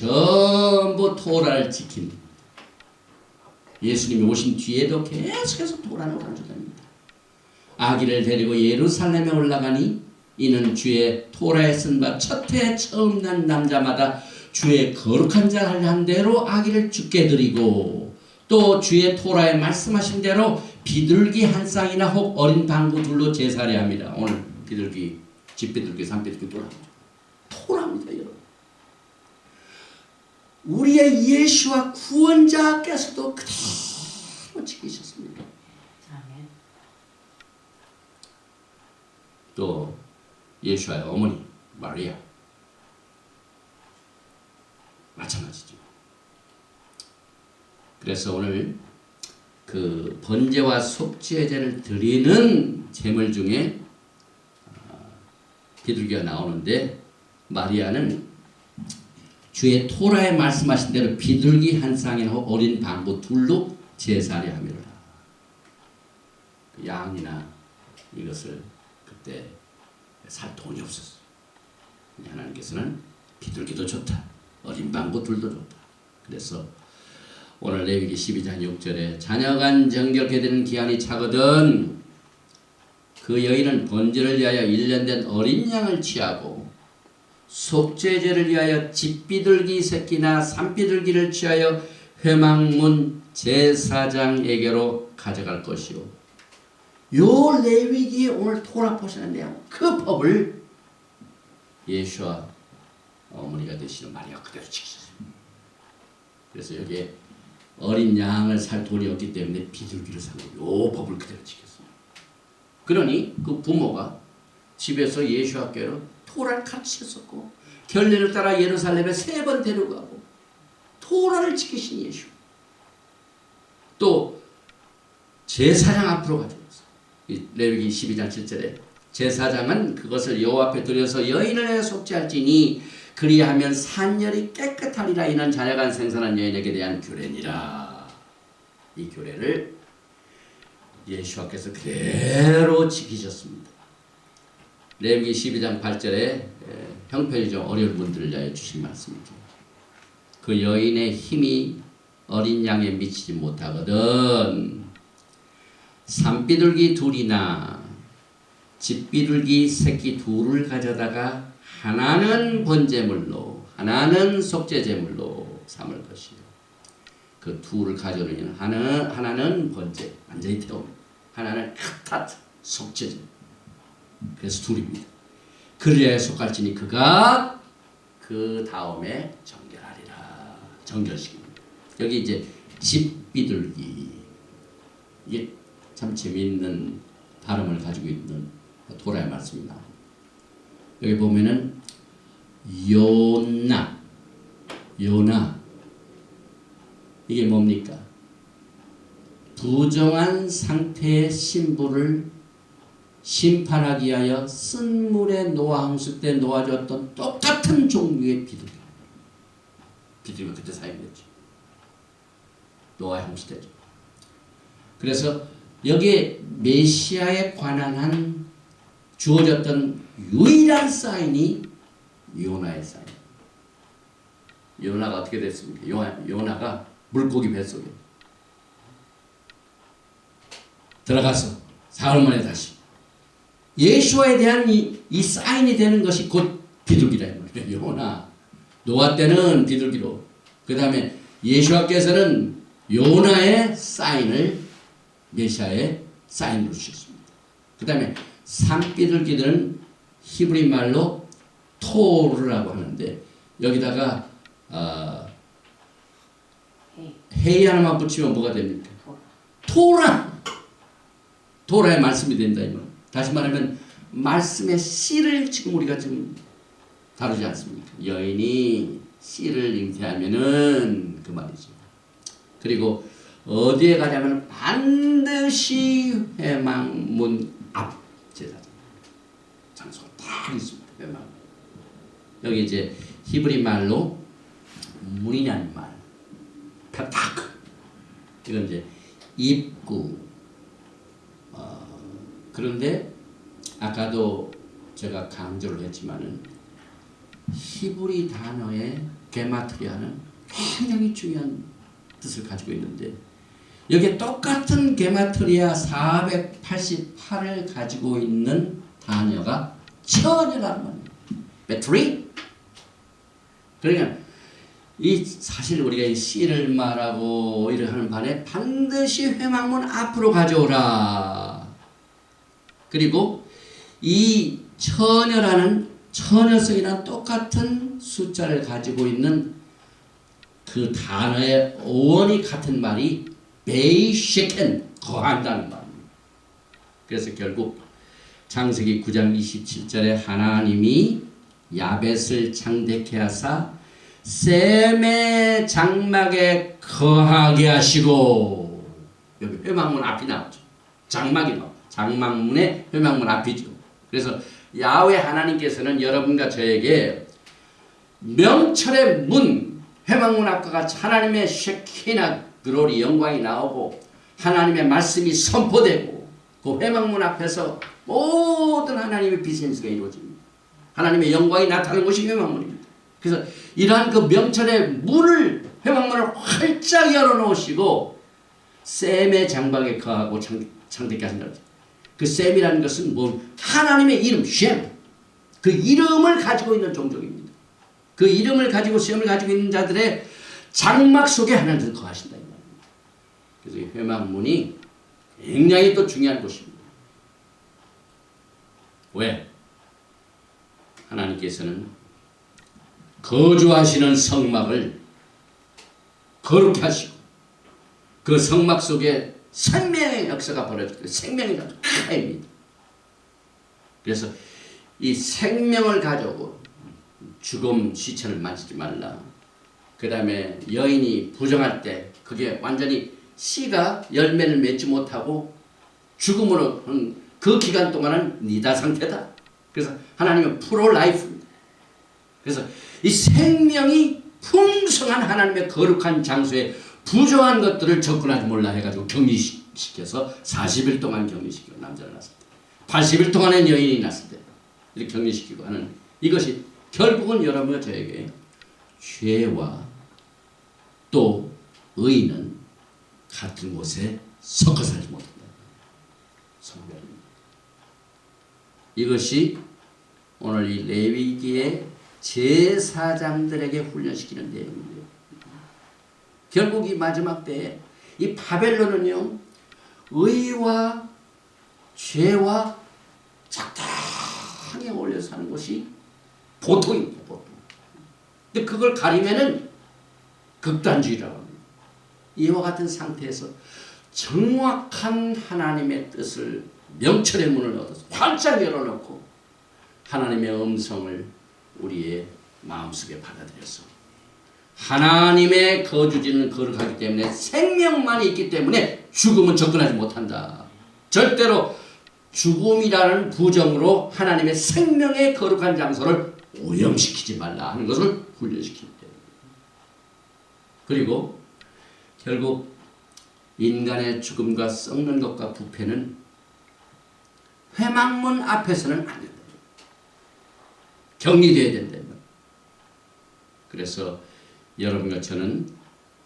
전부 토라를 지킨 예수님이 오신 뒤에도 계속해서 토라를 가르쳐다닙니다. 아기를 데리고 예루살렘에 올라가니 이는 주의 토라에 쓴 바 첫해 처음 난 남자마다 주의 거룩한 자를 한 대로 아기를 죽게 드리고 또 주의 토라에 말씀하신 대로 비둘기 한 쌍이나 혹 어린 방구 둘로 제사를 합니다. 오늘 비둘기, 집비둘기, 산비둘기 토라입니다. 여러분. 우리의 예수와 구원자께서도 그대로 지키셨습니다. 또 예수와의 어머니 마리아 마찬가지죠. 그래서 오늘 그 번제와 속죄제를 드리는 제물 중에 비둘기가 나오는데 마리아는 주의 토라에 말씀하신 대로 비둘기 한 쌍이나 어린 방구 둘로 제사를 하미라. 양이나 이것을 그때 살 돈이 없었어. 하나님께서는 비둘기도 좋다. 어린 방구 둘도 좋다. 그래서 오늘 레위기 12장 6절에 자녀간 정결케 되는 기한이 차거든 그 여인은 번제를 위하여 1년 된 어린 양을 취하고 속죄제를 위하여 집비둘기 새끼나 산비둘기를 취하여 회막문 제사장에게로 가져갈 것이요. 요 레위기에 오늘 토라 보시는 내용 그 법을 예수와 어머니가 되시는 마리아 그대로 지키셨습니다. 그래서 여기에 어린 양을 살 돈이 없기 때문에 비둘기를 사고 요 법을 그대로 지켰어요. 그러니 그 부모가 집에서 예수 학교로 토라를 가르쳤었고 결례를 따라 예루살렘에 3번 데려가고 토라를 지키신 예수. 또 제사장 앞으로 가져갔어요. 레위기 12장 7절에 제사장은 그것을 여호와 앞에 드려서 여인을 해 속죄할지니 그리하면 산열이 깨끗하리라. 이는 자녀간 생산한 여인에게 대한 규례니라. 이 규례를 예수께서 그대로 지키셨습니다. 레위기 12장 8절에 형편이 좀 어려운 분들을 위하여 주신 말씀이죠. 그 여인의 힘이 어린 양에 미치지 못하거든 산비둘기 둘이나 집비둘기 새끼 둘을 가져다가 하나는 번제물로 하나는 속죄제물로 삼을 것이요. 그 둘을 가져오는 하나는 번제 완전히 태웁니다. 하나는 카타트 속죄제. 그래서 둘입니다. 그리하여 속할지니 그가 그 다음에 정결하리라. 정결시킵니다. 여기 이제 집비둘기 이게 참 재미있는 발음을 가지고 있는 토라의 말씀입니다. 여기 보면은 요나 이게 뭡니까? 부정한 상태의 신부를 심판하기 위하여 쓴 물에 노아홍수 때 놓아줬던 똑같은 종류의 비둘기가 그때 사용됐죠. 노아의 홍수 때죠. 그래서 여기에 메시아에 관한 한 주어졌던 유일한 사인이 요나의 사인. 요나가 어떻게 됐습니까? 요나가 물고기 뱃속에 들어가서 사흘 만에 다시 예수와에 대한 이 사인이 되는 것이 곧 비둘기라. 요나 노아 때는 비둘기로 그 다음에 예수께서는 요나의 사인을 메시아의 사인으로 주셨습니다. 그 다음에 산비둘기들은 히브리 말로 토르라고 하는데 여기다가 헤이 하나만 붙이면 뭐가 됩니까? 토라의 말씀이 된다. 다시 말하면 말씀의 씨를 지금 우리가 지금 다루지 않습니까? 여인이 씨를 잉태하면은 그 말이죠. 그리고 어디에 가냐면 반드시 회막문 앞 제사장 장소가 딱 있습니다. 회막. 여기 이제 히브리 말로 문이라는 말, 파타크. 이건 이제 입구. 그런데 아까도 제가 강조를 했지만은 히브리 단어에 게마트리아는 굉장히 중요한 뜻을 가지고 있는데 여기에 똑같은 게마트리아 488을 가지고 있는 단어가 처녀라는 말이에요. 배터리? 그러니까 이 사실 우리가 이 씨를 말하고 이를 하는 반에 반드시 회막문 앞으로 가져오라. 그리고 이 처녀라는 처녀성이랑 똑같은 숫자를 가지고 있는 그 단어의 어원이 같은 말이 베이쉐켄 거한다는 말입니다. 그래서 결국 창세기 9장 27절에 하나님이 야벳을 창대케 하사 셈의 장막에 거하게 하시고, 여기 회막문 앞이 나오죠. 장막이 나오죠. 장막문의 회막문 앞이죠. 그래서 야훼 하나님께서는 여러분과 저에게 명철의 문, 회막문 앞과 같이 하나님의 쉐키나 글로리 영광이 나오고 하나님의 말씀이 선포되고 그 회막문 앞에서 모든 하나님의 비즈니스가 이루어집니다. 하나님의 영광이 나타나는 곳이 회막문입니다. 그래서 이러한 그 명철의 문을, 회막문을 활짝 열어놓으시고 셈의 장막에 거하고 창대케 하신다. 그 셈이라는 것은 뭐 하나님의 이름, 셈, 그 이름을 가지고 있는 종족입니다. 그 이름을 가지고 셈을 가지고 있는 자들의 장막 속에 하나님은 거하신다. 그래서 이 회막문이 굉장히 또 중요한 곳입니다. 왜? 하나님께서는 거주하시는 성막을 거룩히 하시고 그 성막 속에 생명의 역사가 벌어지고 생명이라는 하입니다. 그래서 이 생명을 가지고 죽음 시체를 만지지 말라. 그 다음에 여인이 부정할 때 그게 완전히 씨가 열매를 맺지 못하고 죽음으로 그 기간 동안은 니다 상태다. 그래서 하나님은 프로라이프입니다. 그래서 이 생명이 풍성한 하나님의 거룩한 장소에 부정한 것들을 접근하지 몰라 해가지고 격리시켜서 40일 동안 격리시키고 남자를 낳았을 때 80일 동안은 여인이 낳았을 때 이렇게 격리시키고 하는 이것이 결국은 여러분과 저에게 죄와 또 의는 같은 곳에 섞어 살지 못한다. 성별입니다. 이것이 오늘 이 레위기의 제사장들에게 훈련시키는 내용입니다. 결국 이 마지막 때에 이 바벨론은요, 의와 죄와 적당히 어울려 사는 것이 보통입니다. 보통. 근데 그걸 가리면은 극단주의라고 합니다. 이와 같은 상태에서 정확한 하나님의 뜻을 명철의 문을 얻어서 활짝 열어놓고 하나님의 음성을 우리의 마음속에 받아들여서 하나님의 거주지는 거룩하기 때문에 생명만이 있기 때문에 죽음은 접근하지 못한다. 절대로 죽음이라는 부정으로 하나님의 생명의 거룩한 장소를 오염시키지 말라 하는 것을 훈련시킵니다. 그리고 결국 인간의 죽음과 썩는 것과 부패는 회막문 앞에서는 안 된다. 격리되어야 된다. 그래서 여러분과 저는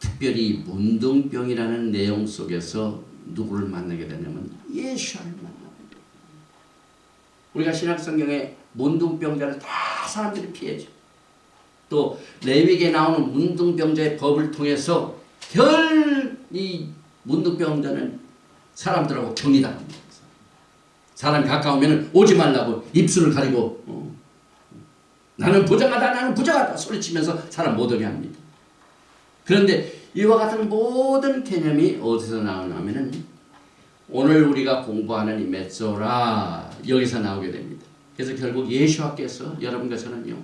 특별히 문둥병이라는 내용 속에서 누구를 만나게 되냐면 예수를 만납니다. 우리가 신약성경에 문둥병자를 다 사람들이 피해죠. 또 레위기에 나오는 문둥병자의 법을 통해서 이 문둥병자는 사람들하고 격리당합니다. 사람이 가까우면 오지 말라고 입술을 가리고 나는 부정하다, 나는 부정하다 소리치면서 사람 못 오게 합니다. 그런데 이와 같은 모든 개념이 어디서 나오냐면은 오늘 우리가 공부하는 이 메소라 여기서 나오게 됩니다. 그래서 결국 예수와께서 여러분과 저는요,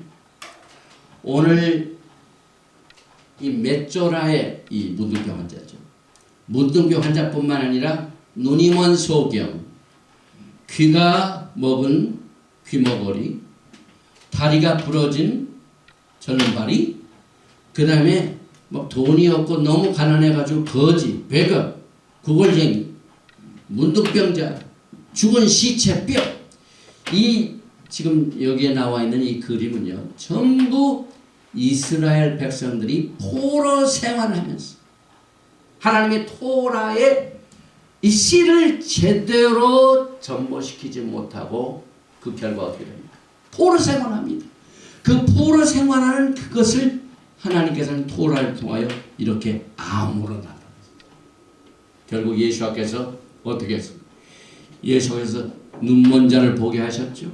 오늘 이 메소라의 이 문둥병 환자죠. 문둥병 환자뿐만 아니라 눈이 먼 소경, 귀가 먹은 귀머거리, 다리가 부러진 절름발이, 그 다음에 뭐 돈이 없고 너무 가난해가지고 거지, 배거, 구걸쟁이, 문둥병자, 죽은 시체, 뼈. 이 지금 여기에 나와 있는 이 그림은요, 전부 이스라엘 백성들이 포로 생활하면서 하나님의 토라의 이 씨를 제대로 전보시키지 못하고 그 결과 어떻게 됩니까? 포로 생활합니다. 그 포로 생활하는 그것을 하나님께서는 토라를 통하여 이렇게 암으로 나타났습니다. 결국 예수께서 어떻게 했습니까? 예수께서 눈먼 자를 보게 하셨죠.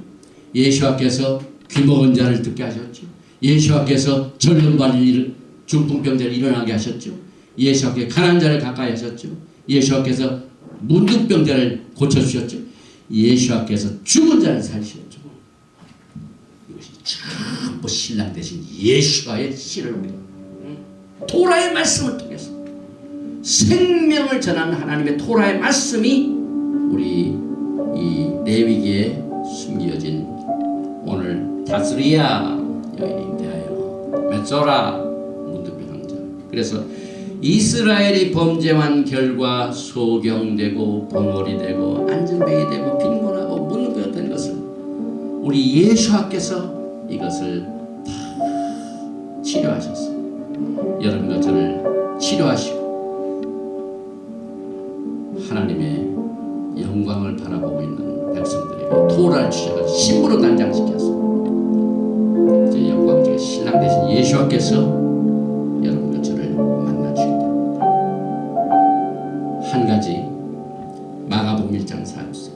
예수께서 귀 먹은 자를 듣게 하셨죠. 예수께서 전염받은 중풍병자를 일어나게 하셨죠. 예수께 가난한 자를 가까이 하셨죠. 예수께서 문둥병자를 고쳐주셨죠. 예수께서 죽은 자를 살리셨죠. 이것이 전부 신랑 대신 예수와의 씨를 토라의 말씀을 통해서 생명을 전하는 하나님의 토라의 말씀이 우리 이 레위기에 숨겨진 오늘 다스리야 여인에 대하여 메소라 문둥병 왕자. 그래서 이스라엘이 범죄한 결과 소경되고 봉어리 되고 안전뱅이 되고 빈곤하고 문둥병 된 것을 우리 예수께서 이것을 다 치료하셨어요. 여러분과 저를 치료하시고 하나님의 영광을 바라보고 있는 백성들에게 토라를 주셔서 신부로 단장시켰어요. 이제 영광중에 신랑 대신 예수께서 여러분과 저를 만나주시기 바랍니다. 한 가지 마가복음 1장 4절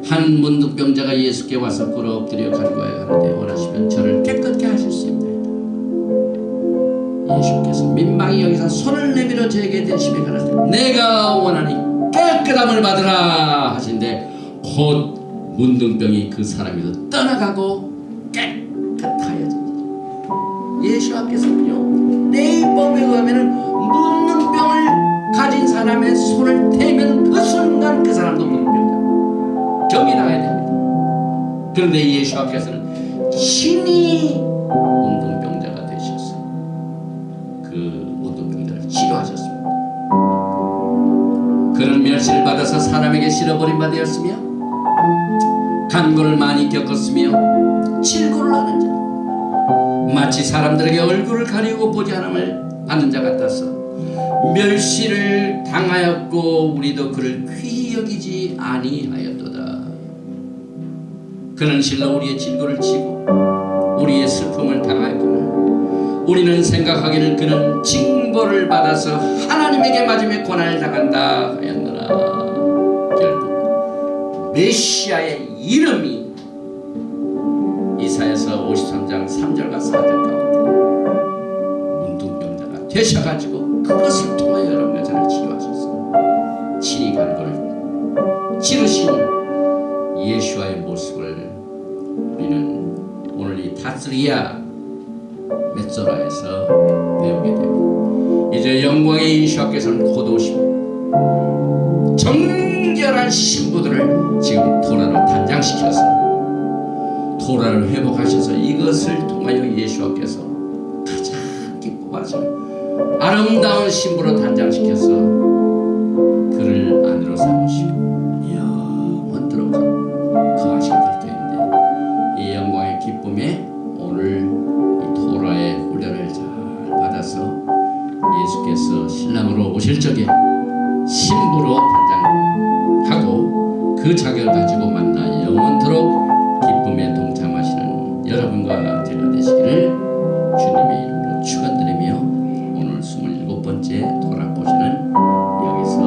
한 문둥병자가 예수께 와서 꿇어 엎드려 간구하여 가는데 원하시면 저를 깨끗게 하실 수 있나이다. 예수께서 민망히 여기서 손을 내밀어 저에게 대시며 가라사대 내가 원하니 깨끗함을 받으라 하신데 곧 문둥병이 그 사람에서 떠나가고 깨끗하여집니다. 예수께서는요 내 법에 의하면 문둥병을 가진 사람의 손을 대면 그 순간 그 사람도 문둥병자 정이 나야 됩니다. 그런데 예수께서는 친히 문둥병자가 되셔서 그 문둥병자를 치료하셨습니다. 그런 멸시를 받아서 사람에게 실어버린 바 되었으며 간고를 많이 겪었으며 질고를 하는 자 마치 사람들에게 얼굴을 가리우고 보지 않음을 받는 자 같아서 멸시를 당하였고 우리도 그를 귀히 여기지 아니하였도다. 그는 실로 우리의 질고를 지고 우리의 슬픔을 당하였구나. 우리는 생각하기를 그는 징벌을 받아서 하나님에게 맞으며 고난을 당한다 하였노라. 결국 메시아의 이름이 이사야서 53장 3절과 4절 가운데 문둥병자가 되셔가지고 그것을 통하여 여러분의 저를 치료하셨습니다. 친히 간고를 치르신 예수와의 모습을 우리는 오늘 이 다스리야 메소라에서 배우게 됩니다. 이제 영광의 예수께서는 곧 오시고 정결한 신부들을 지금 토라로 단장시켜서 토라를 회복하셔서 이것을 통하여 예수께서 가장 기뻐하시는 아름다운 신부로 단장시켜서 그를 안으로 삼으시고 영원토록 거하시게 될 터인데 이 영광의 기쁨에 오늘 이 토라의 훈련을 잘 받아서 예수께서 신랑으로 오실 적에 신부로 단장하고 그 자격을 가지고 만나 영원토록 기쁨에 동참하시는 여러분과 제가 되시기를 주님의 이름으로 축원드리며 오늘 27번째 토라 보시는 여기서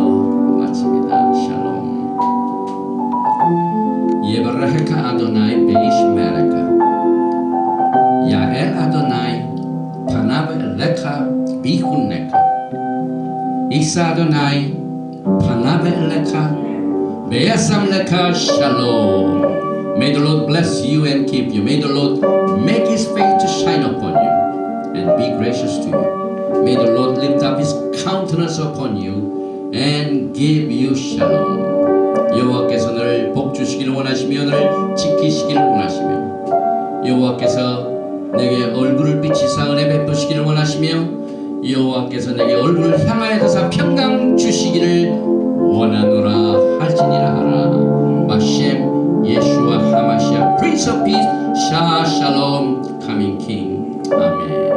마칩니다. 샬롬. 예바라헤카 아도나이 베이시 메레카 야엘 아도나이 파나브 엘레카 비훈네카 익사 아도나이 파나브 엘레카 메야삼레카 샬롬. May the Lord bless you and keep you. May the Lord make His face to shine upon you and be gracious to you. May the Lord lift up His countenance upon you and give you shalom. 여호와께서 너를 복 주시기를 원하시며 너를 지키시기를 원하시며 여호와께서 내게 얼굴을 비치사 은혜 베푸시기를 원하시며 여호와께서 내게 얼굴을 향하여 드사 평강 주시기를 원하노라 할지니라 하라. 마셴 예수와 하마시아 Prince of Peace, Shalom, coming King. 아멘.